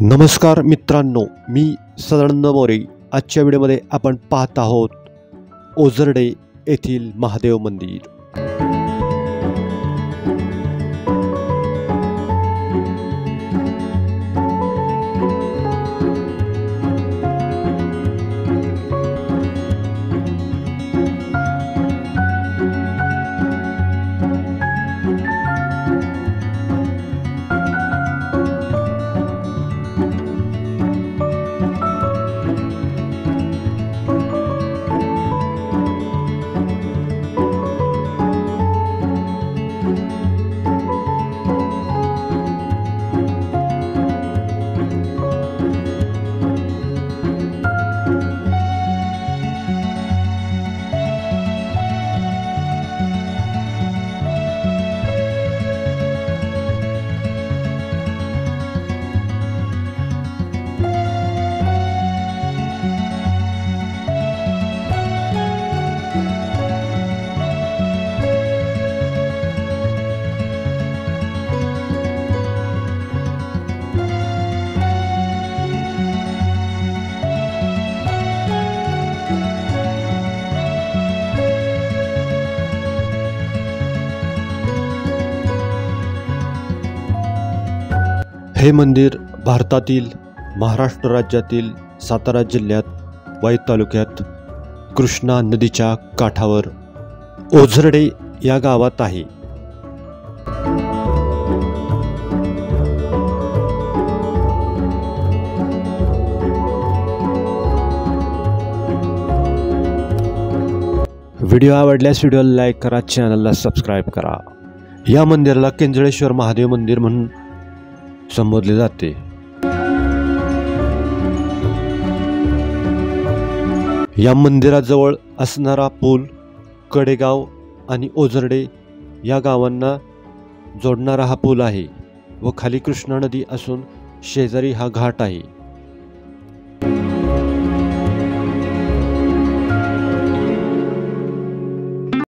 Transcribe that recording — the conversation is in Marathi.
नमस्कार मित्रांनो, मी सदानंद मोरे। आजच्या व्हिडिओमध्ये आपण पाहत आहोत ओझरडे येथील महादेव मंदिर। हे मंदिर भारतातील महाराष्ट्र राज्यातील सातारा जिल्ह्यात वाई तालुक्यात कृष्णा नदीच्या काठावर ओझरडे या गावात आहे। व्हिडिओ आवडल्यास व्हिडिओला लाईक करा, चॅनलला सबस्क्राईब करा। या मंदिराला केंजळेश्वर महादेव मंदिर म्हणून संबोधले जाते। या मंदिराजवळ असणारा पूल कडेगाव आणि ओझरडे या गावांना जोडणारा हा पूल आहे व खाली कृष्णा नदी असून शेजारी हा घाट आहे।